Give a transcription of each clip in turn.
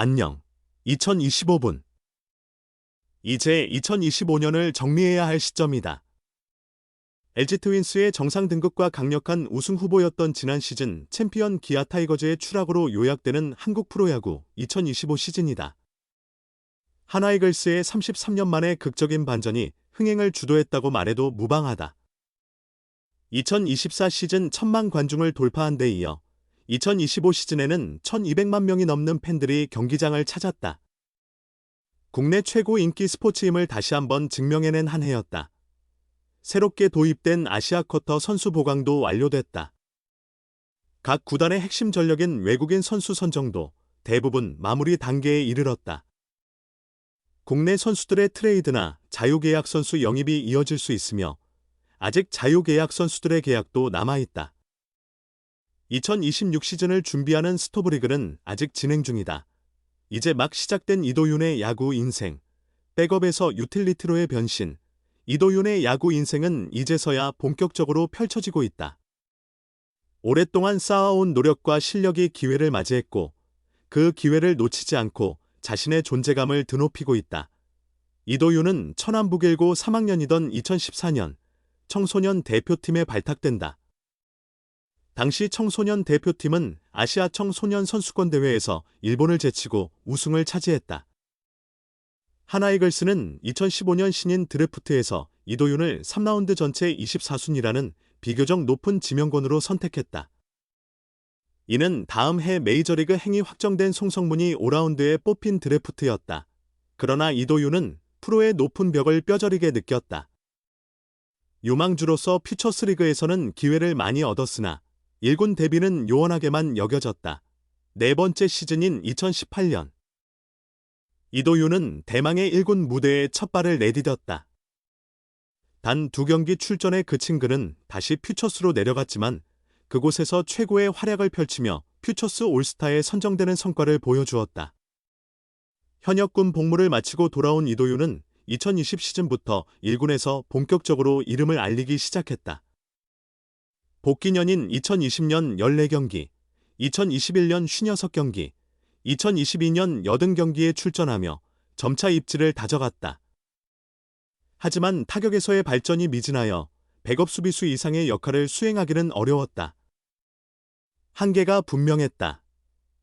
안녕. 2025분. 이제 2025년을 정리해야 할 시점이다. LG 트윈스의 정상 등극과 강력한 우승 후보였던 지난 시즌 챔피언 기아 타이거즈의 추락으로 요약되는 한국 프로야구 2025 시즌이다. 하나이글스의 33년 만의 극적인 반전이 흥행을 주도했다고 말해도 무방하다. 2024 시즌 1000만 관중을 돌파한 데 이어 2025 시즌에는 1200만 명이 넘는 팬들이 경기장을 찾았다. 국내 최고 인기 스포츠임을 다시 한번 증명해낸 한 해였다. 새롭게 도입된 아시아 쿼터 선수 보강도 완료됐다. 각 구단의 핵심 전력인 외국인 선수 선정도 대부분 마무리 단계에 이르렀다. 국내 선수들의 트레이드나 자유계약 선수 영입이 이어질 수 있으며 아직 자유계약 선수들의 계약도 남아있다. 2026 시즌을 준비하는 스토브리그는 아직 진행 중이다. 이제 막 시작된 이도윤의 야구 인생, 백업에서 유틸리티로의 변신, 이도윤의 야구 인생은 이제서야 본격적으로 펼쳐지고 있다. 오랫동안 쌓아온 노력과 실력이 기회를 맞이했고, 그 기회를 놓치지 않고 자신의 존재감을 드높이고 있다. 이도윤은 천안북일고 3학년이던 2014년 청소년 대표팀에 발탁된다. 당시 청소년 대표팀은 아시아 청소년 선수권 대회에서 일본을 제치고 우승을 차지했다. 하나이글스는 2015년 신인 드래프트에서 이도윤을 3라운드 전체 24순위라는 비교적 높은 지명권으로 선택했다. 이는 다음 해 메이저리그 행이 확정된 송성문이 5라운드에 뽑힌 드래프트였다. 그러나 이도윤은 프로의 높은 벽을 뼈저리게 느꼈다. 유망주로서 퓨처스리그에서는 기회를 많이 얻었으나 1군 데뷔는 요원하게만 여겨졌다. 네 번째 시즌인 2018년. 이도윤은 대망의 1군 무대에 첫 발을 내디뎠다. 단 2경기 출전에 그친 그는 다시 퓨처스로 내려갔지만 그곳에서 최고의 활약을 펼치며 퓨처스 올스타에 선정되는 성과를 보여주었다. 현역군 복무를 마치고 돌아온 이도윤은 2020 시즌부터 1군에서 본격적으로 이름을 알리기 시작했다. 복귀년인 2020년 14경기, 2021년 56경기, 2022년 80경기에 출전하며 점차 입지를 다져갔다. 하지만 타격에서의 발전이 미진하여 백업 수비수 이상의 역할을 수행하기는 어려웠다. 한계가 분명했다.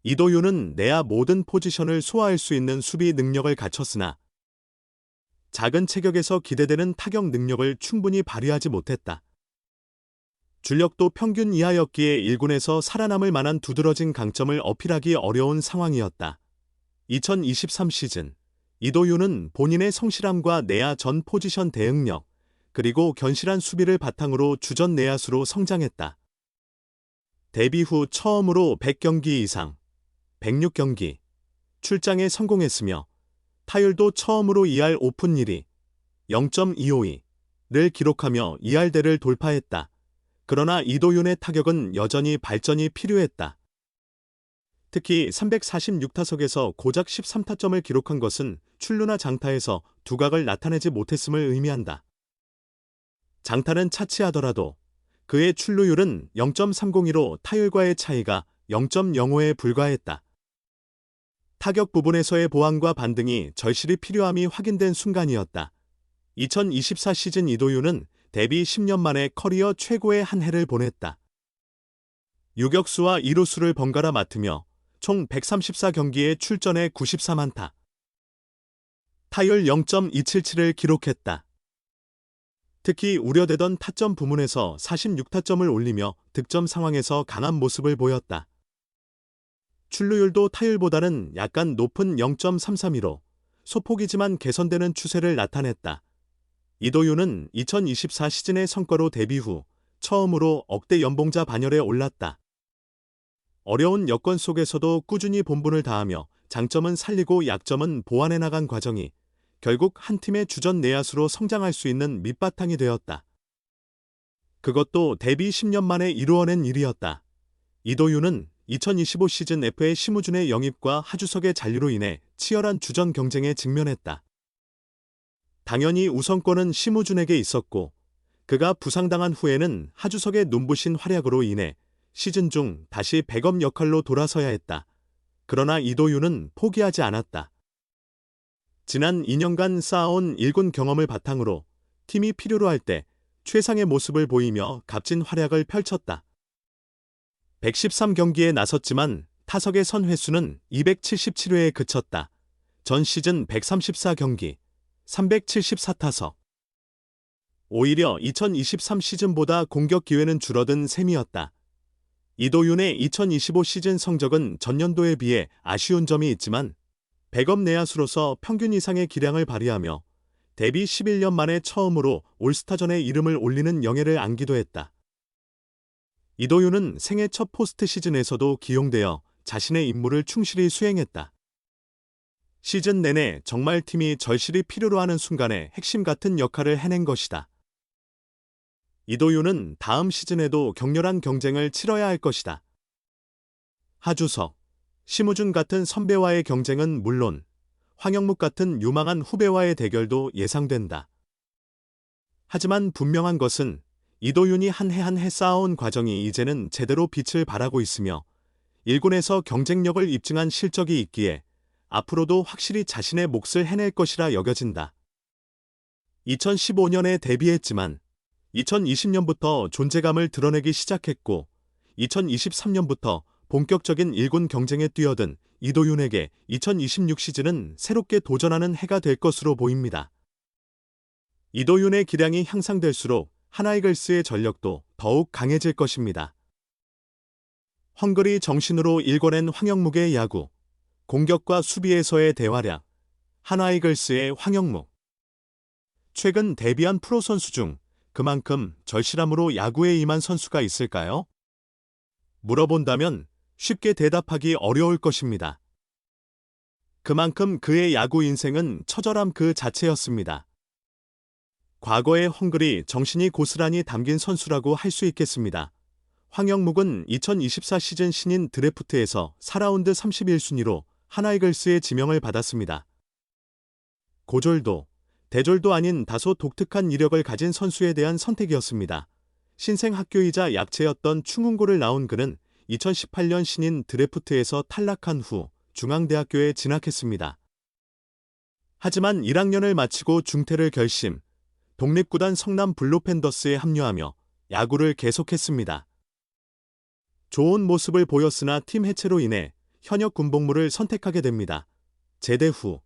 이도윤은 내야 모든 포지션을 소화할 수 있는 수비 능력을 갖췄으나 작은 체격에서 기대되는 타격 능력을 충분히 발휘하지 못했다. 줄력도 평균 이하였기에 1군에서 살아남을 만한 두드러진 강점을 어필하기 어려운 상황이었다. 2023 시즌, 이도윤은 본인의 성실함과 내야 전 포지션 대응력, 그리고 견실한 수비를 바탕으로 주전 내야수로 성장했다. 데뷔 후 처음으로 100경기 이상, 106경기, 출장에 성공했으며 타율도 처음으로 2할 오픈 1위, 0.252를 기록하며 2할대를 돌파했다. 그러나 이도윤의 타격은 여전히 발전이 필요했다. 특히 346타석에서 고작 13타점을 기록한 것은 출루나 장타에서 두각을 나타내지 못했음을 의미한다. 장타는 차치하더라도 그의 출루율은 0.302로 타율과의 차이가 0.05에 불과했다. 타격 부분에서의 보완과 반등이 절실히 필요함이 확인된 순간이었다. 2024 시즌 이도윤은 데뷔 10년 만에 커리어 최고의 한 해를 보냈다. 유격수와 이루수를 번갈아 맡으며 총 134경기에 출전해 94안타. 타율 0.277을 기록했다. 특히 우려되던 타점 부문에서 46타점을 올리며 득점 상황에서 강한 모습을 보였다. 출루율도 타율보다는 약간 높은 0.332로 소폭이지만 개선되는 추세를 나타냈다. 이도윤은 2024 시즌의 성과로 데뷔 후 처음으로 억대 연봉자 반열에 올랐다. 어려운 여건 속에서도 꾸준히 본분을 다하며 장점은 살리고 약점은 보완해 나간 과정이 결국 한 팀의 주전 내야수로 성장할 수 있는 밑바탕이 되었다. 그것도 데뷔 10년 만에 이루어낸 일이었다. 이도윤은 2025 시즌 FA 심우준의 영입과 하주석의 잔류로 인해 치열한 주전 경쟁에 직면했다. 당연히 우선권은 심우준에게 있었고 그가 부상당한 후에는 하주석의 눈부신 활약으로 인해 시즌 중 다시 백업 역할로 돌아서야 했다. 그러나 이도윤은 포기하지 않았다. 지난 2년간 쌓아온 1군 경험을 바탕으로 팀이 필요로 할 때 최상의 모습을 보이며 값진 활약을 펼쳤다. 113경기에 나섰지만 타석에 선 횟수는 277회에 그쳤다. 전 시즌 134경기, 374타석. 오히려 2023 시즌보다 공격 기회는 줄어든 셈이었다. 이도윤의 2025 시즌 성적은 전년도에 비해 아쉬운 점이 있지만 백업 내야수로서 평균 이상의 기량을 발휘하며 데뷔 11년 만에 처음으로 올스타전에 이름을 올리는 영예를 안기도 했다. 이도윤은 생애 첫 포스트 시즌에서도 기용되어 자신의 임무를 충실히 수행했다. 시즌 내내 정말 팀이 절실히 필요로 하는 순간에 핵심 같은 역할을 해낸 것이다. 이도윤은 다음 시즌에도 격렬한 경쟁을 치러야 할 것이다. 하주석, 심우준 같은 선배와의 경쟁은 물론 황영묵 같은 유망한 후배와의 대결도 예상된다. 하지만 분명한 것은 이도윤이 한 해 한 해 쌓아온 과정이 이제는 제대로 빛을 발하고 있으며 1군에서 경쟁력을 입증한 실적이 있기에 앞으로도 확실히 자신의 몫을 해낼 것이라 여겨진다. 2015년에 데뷔했지만 2020년부터 존재감을 드러내기 시작했고 2023년부터 본격적인 1군 경쟁에 뛰어든 이도윤에게 2026 시즌은 새롭게 도전하는 해가 될 것으로 보입니다. 이도윤의 기량이 향상될수록 하나이글스의 전력도 더욱 강해질 것입니다. 헝그리 정신으로 일궈낸 황영묵의 야구, 공격과 수비에서의 대활약, 하나이글스의 황영묵. 최근 데뷔한 프로 선수 중 그만큼 절실함으로 야구에 임한 선수가 있을까요? 물어본다면 쉽게 대답하기 어려울 것입니다. 그만큼 그의 야구 인생은 처절함 그 자체였습니다. 과거의 헝그리 정신이 고스란히 담긴 선수라고 할 수 있겠습니다. 황영묵은 2024 시즌 신인 드래프트에서 4라운드 31순위로 하나이글스의 지명을 받았습니다. 고졸도, 대졸도 아닌 다소 독특한 이력을 가진 선수에 대한 선택이었습니다. 신생 학교이자 약체였던 충운고를 나온 그는 2018년 신인 드래프트에서 탈락한 후 중앙대학교에 진학했습니다. 하지만 1학년을 마치고 중퇴를 결심, 독립구단 성남 블루팬더스에 합류하며 야구를 계속했습니다. 좋은 모습을 보였으나 팀 해체로 인해 현역 군복무를 선택하게 됩니다. 제대 후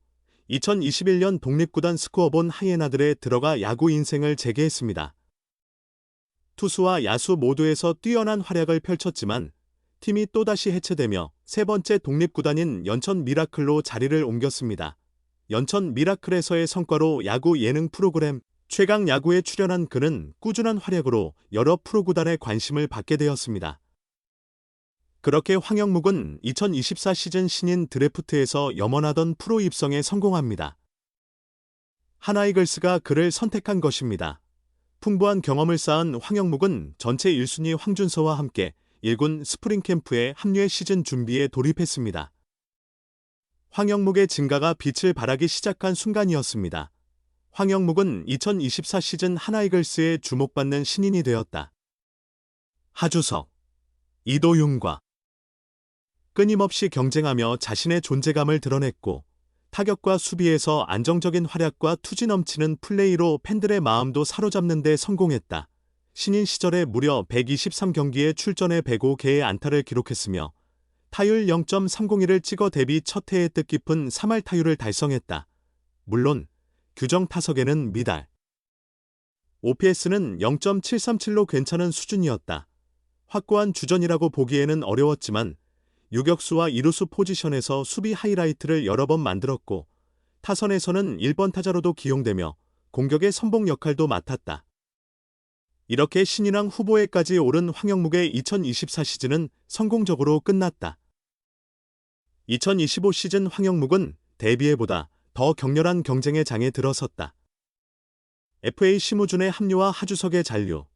2021년 독립구단 스코어본 하이에나들에 들어가 야구 인생을 재개했습니다. 투수와 야수 모두에서 뛰어난 활약을 펼쳤지만 팀이 또다시 해체되며 세 번째 독립구단인 연천 미라클로 자리를 옮겼습니다. 연천 미라클에서의 성과로 야구 예능 프로그램 최강 야구에 출연한 그는 꾸준한 활약으로 여러 프로구단의 관심을 받게 되었습니다. 그렇게 황영묵은 2024 시즌 신인 드래프트에서 염원하던 프로 입성에 성공합니다. 하나이글스가 그를 선택한 것입니다. 풍부한 경험을 쌓은 황영묵은 전체 1순위 황준서와 함께 1군 스프링 캠프에 합류해 시즌 준비에 돌입했습니다. 황영묵의 진가가 빛을 발하기 시작한 순간이었습니다. 황영묵은 2024 시즌 하나이글스에 주목받는 신인이 되었다. 하주석, 이도윤과 끊임없이 경쟁하며 자신의 존재감을 드러냈고 타격과 수비에서 안정적인 활약과 투지 넘치는 플레이로 팬들의 마음도 사로잡는 데 성공했다. 신인 시절에 무려 123경기에 출전해 105개의 안타를 기록했으며 타율 0.301을 찍어 데뷔 첫 해에 뜻깊은 3할 타율을 달성했다. 물론 규정 타석에는 미달. OPS는 0.737로 괜찮은 수준이었다. 확고한 주전이라고 보기에는 어려웠지만 유격수와 이루수 포지션에서 수비 하이라이트를 여러 번 만들었고 타선에서는 1번 타자로도 기용되며 공격의 선봉 역할도 맡았다. 이렇게 신인왕 후보에까지 오른 황영묵의 2024 시즌은 성공적으로 끝났다. 2025 시즌 황영묵은 데뷔해보다 더 격렬한 경쟁의 장에 들어섰다. FA 심우준의 합류와 하주석의 잔류,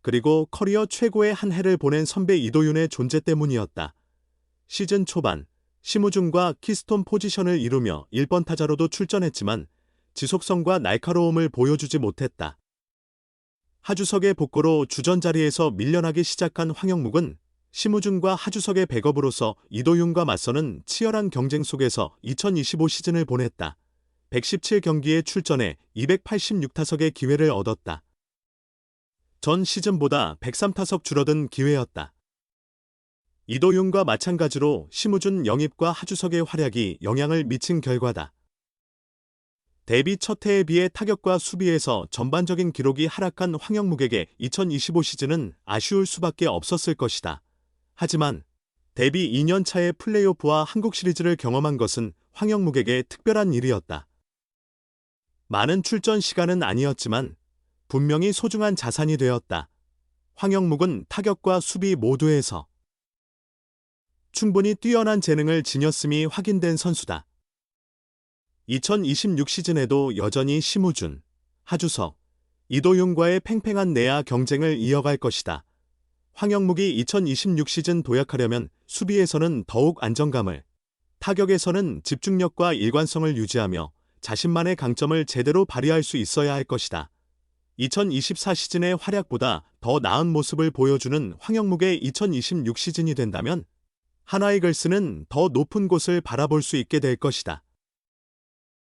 그리고 커리어 최고의 한 해를 보낸 선배 이도윤의 존재 때문이었다. 시즌 초반, 심우준과 키스톤 포지션을 이루며 1번 타자로도 출전했지만 지속성과 날카로움을 보여주지 못했다. 하주석의 복고로 주전 자리에서 밀려나기 시작한 황영묵은 심우준과 하주석의 백업으로서 이도윤과 맞서는 치열한 경쟁 속에서 2025 시즌을 보냈다. 117경기에 출전해 286타석의 기회를 얻었다. 전 시즌보다 103타석 줄어든 기회였다. 이도윤과 마찬가지로 심우준 영입과 하주석의 활약이 영향을 미친 결과다. 데뷔 첫 해에 비해 타격과 수비에서 전반적인 기록이 하락한 황영묵에게 2025 시즌은 아쉬울 수밖에 없었을 것이다. 하지만 데뷔 2년 차의 플레이오프와 한국 시리즈를 경험한 것은 황영묵에게 특별한 일이었다. 많은 출전 시간은 아니었지만 분명히 소중한 자산이 되었다. 황영묵은 타격과 수비 모두에서 충분히 뛰어난 재능을 지녔음이 확인된 선수다. 2026 시즌에도 여전히 심우준, 하주석, 이도윤과의 팽팽한 내야 경쟁을 이어갈 것이다. 황영묵이 2026 시즌 도약하려면 수비에서는 더욱 안정감을, 타격에서는 집중력과 일관성을 유지하며 자신만의 강점을 제대로 발휘할 수 있어야 할 것이다. 2024 시즌의 활약보다 더 나은 모습을 보여주는 황영묵의 2026 시즌이 된다면 하나이글스는 더 높은 곳을 바라볼 수 있게 될 것이다.